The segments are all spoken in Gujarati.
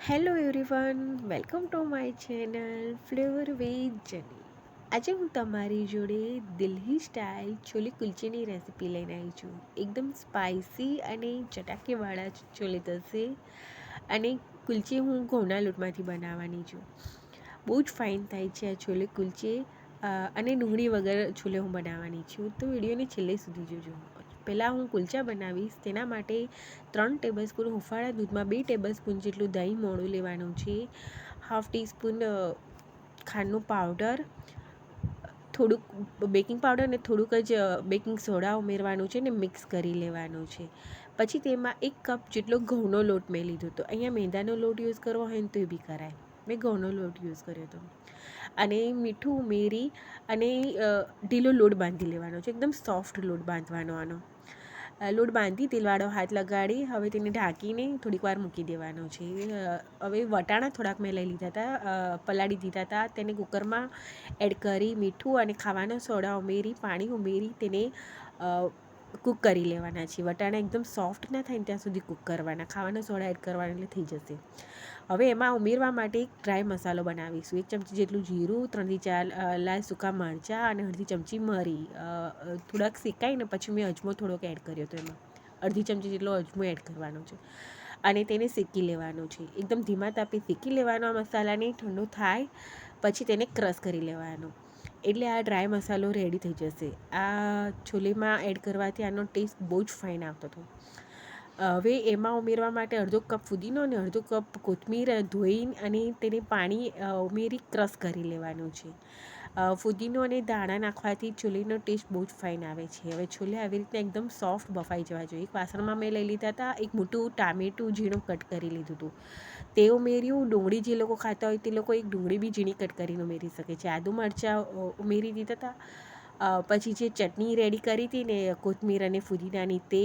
Hello everyone, welcome to my channel flavour veg journey. આજે હું તમારી જોડે દિલ્હી સ્ટાઇલ છોલે કુલચેની રેસિપી લઈને આવી છું. એકદમ સ્પાઇસી અને ચટાકેવાળા છોલે થશે. અને કુલચે હું ઘઉંના લોટમાંથી બનાવવાની છું. બહુ જ ફાઇન થાય છે આ છોલે કુલચે. અને ડુંગળી વગર છોલે હું બનાવવાની છું, તો વિડીયોને છેલ્લે સુધી જોજો. પહેલાં હું કુલચા બનાવીશ. તેના માટે 3 ટેબલસ્પૂન હુંફાળા દૂધમાં 2 ટેબલસ્પૂન જેટલું દહીં મોડું લેવાનું છે, હાફ ટીસ્પૂન ખાંડનું પાવડર, થોડુંક બેકિંગ પાવડર અને થોડુંક જ બેકિંગ સોડા ઉમેરવાનું છે ને મિક્સ કરી લેવાનું છે. પછી તેમાં 1 કપ જેટલો ઘઉંનો લોટ મેં લીધો હતો. અહીંયા મેંદાનો લોટ યુઝ કરવો હોય ને તો એ બી કરાય. મેં ઘઉંનો લોટ યુઝ કર્યો હતો. અને મીઠું ઉમેરી અને ઢીલો લોટ બાંધી લેવાનો છે. એકદમ સોફ્ટ લોટ બાંધવાનો આનો. લોટ બાંધી તેલવાળો હાથ લગાડી હવે તેને ઢાંકીને થોડીક વાર મૂકી દેવાનો છે. હવે વટાણા થોડાક મેં લઈ લીધા હતા, પલાળી દીધા હતા. તેને કુકરમાં એડ કરી મીઠું અને ખાવાનો સોડા ઉમેરી પાણી ઉમેરી તેને કૂક કરી લેવાના છે. વટાણા એકદમ સોફ્ટ ના થાય ને ત્યાં સુધી કૂક કરવાના. ખાવાનો સોડા એડ કરવાના એટલે થઈ જશે. હવે એમાં ઉમેરવા માટે એક ડ્રાય મસાલો બનાવીશું. 1 ચમચી જેટલું જીરું, 3 થી 4 લાલ સૂકા મરચાં અને અડધી ચમચી મરી. થોડાક શેકાઈને પછી મેં અજમો થોડોક એડ કર્યો હતો એમાં. અડધી ચમચી જેટલો અજમો એડ કરવાનો છે અને તેને શેકી લેવાનું છે. એકદમ ધીમા તાપે શેકી લેવાનો આ મસાલાને. ઠંડો થાય પછી તેને ક્રશ કરી લેવાનો. એટલે આ ડ્રાય મસાલો રેડી થઈ જશે. આ છોલેમાં એડ કરવાથી આનો ટેસ્ટ બહુ જ ફાઇન આવતો હતો. હવે એમાં ઉમેરવા માટે અડધો કપ ફુદીનો અને અડધો કપ કોથમીર ધોઈ અને તેને પાણી ઉમેરી ક્રશ કરી લેવાનું છે. ફુદીનો અને ધાણા નાખવાથી છોલેનો ટેસ્ટ બહુ જ ફાઇન આવે છે. હવે છોલે આવી રીતે એકદમ સોફ્ટ બફાઈ જવા જોઈએ. એક વાસણમાં મેં લઈ લીધા હતા. એક મોટું ટામેટું ઝીણું કટ કરી લીધું હતું, તે ઉમેર્યું. ડુંગળી જે લોકો ખાતા હોય તે લોકો એક ડુંગળી બી ઝીણી કટ કરીને ઉમેરી શકે છે. આદુ મરચાં ઉમેરી દીધા હતા. પછી જે ચટણી રેડી કરી હતી ને કોથમીર અને ફુદીનાની તે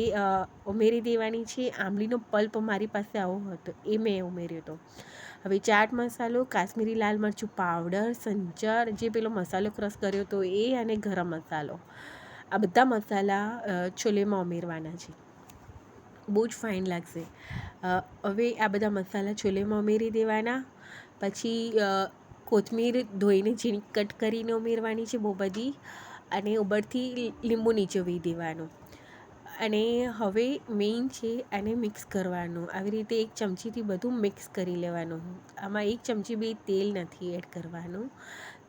ઉમેરી દેવાની છે. આંબલીનો પલ્પ મારી પાસે આવો હતો એ મેં ઉમેર્યો હતો. હવે ચાટ મસાલો, કાશ્મીરી લાલ મરચું પાવડર, સંચર, જે પેલો મસાલો ક્રશ કર્યો હતો એ, અને ગરમ મસાલો, આ બધા મસાલા છોલેમાં ઉમેરવાના છે. બહુ જ ફાઇન લાગશે. હવે આ બધા મસાલા છોલેમાં ઉમેરી દેવાના. પછી કોથમીર ધોઈને ઝીણી કટ કરીને ઉમેરવાની છે બહુ બધી. અને ઉપરથી લીંબુ નીચોવી દેવાનું. અને હવે મેઇન છે આને મિક્સ કરવાનું. આવી રીતે 1 ચમચીથી બધું મિક્સ કરી લેવાનું. આમાં 1 ચમચી બી તેલ નથી એડ કરવાનું.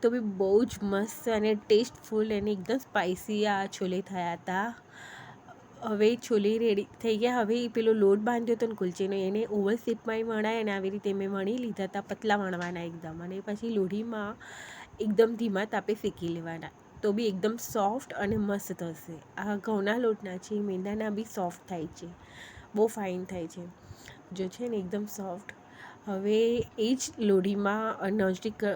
તો બી બહુ જ મસ્ત અને ટેસ્ટફુલ અને એકદમ સ્પાઇસી આ છોલે થયા હતા. હવે છોલે રેડી થઈ ગયા. હવે પેલો લોટ બાંધ્યો હતો ને કુલચેનો, એને ઓવલ શેપમાં વણાય અને આવી રીતે મેં વણી લીધા હતા. પતલા વણવાના એકદમ. અને પછી લોઢીમાં એકદમ ધીમા તાપે શેકી લેવાના. તો બી એકદમ સોફ્ટ અને મસ્ત થશે. આ ઘઉંના લોટના છે, મેંદાના બી સોફ્ટ થાય છે, બહુ ફાઇન થાય છે. જો છે ને એકદમ સોફ્ટ. હવે એ જ લોઢીમાં નોનસ્ટિક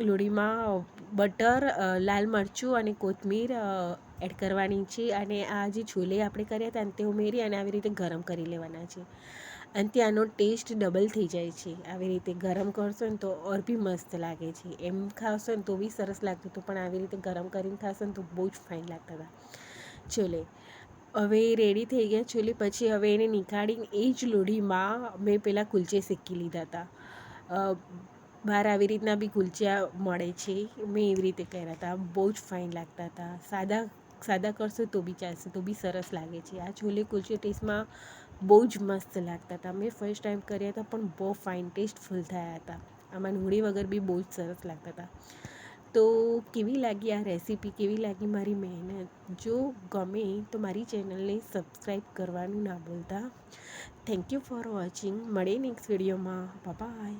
લોઢીમાં બટર, લાલ મરચું અને કોથમીર એડ કરવાની છે. અને આ જે છોલે આપણે કર્યા હતા ને તે ઉમેરી અને આવી રીતે ગરમ કરી લેવાના છે. અને ત્યાંનો ટેસ્ટ ડબલ થઈ જાય છે. આવી રીતે ગરમ કરશો ને તો ઓર બી મસ્ત લાગે છે. એમ ખાશો ને તો બી સરસ લાગતું હતું, પણ આવી રીતે ગરમ કરીને ખાશો ને તો બહુ જ ફાઇન લાગતા હતા છોલે. હવે રેડી થઈ ગયા છોલે. પછી હવે એને નીકાળીને એ જ લોઢીમાં મેં પહેલાં કુલચે શેકી લીધા હતા. બહાર આવી રીતના બી કુલચા મળે છે, મેં એવી રીતે કર્યા હતા. બહુ જ ફાઇન લાગતા હતા. સાદા કરશો તો બી ચાલશે, તો બી સરસ લાગે છે. આ છોલે કુલચે ટેસ્ટમાં બહુ જ મસ્ત લાગતા હતા. મેં ફર્સ્ટ ટાઈમ કર્યા હતા પણ બહુ ફાઇન ટેસ્ટફુલ થયા હતા. આમાં ડુંગળી વગર બી બહુ જ સરસ લાગતા હતા. તો કેવી લાગી આ રેસીપી, કેવી લાગી મારી મહેનત? જો ગમે તો મારી ચેનલને સબસ્ક્રાઈબ કરવાનું ના ભૂલતા. Thank you for watching. મળીએ નેક્સ્ટ વિડીયોમાં. બાય.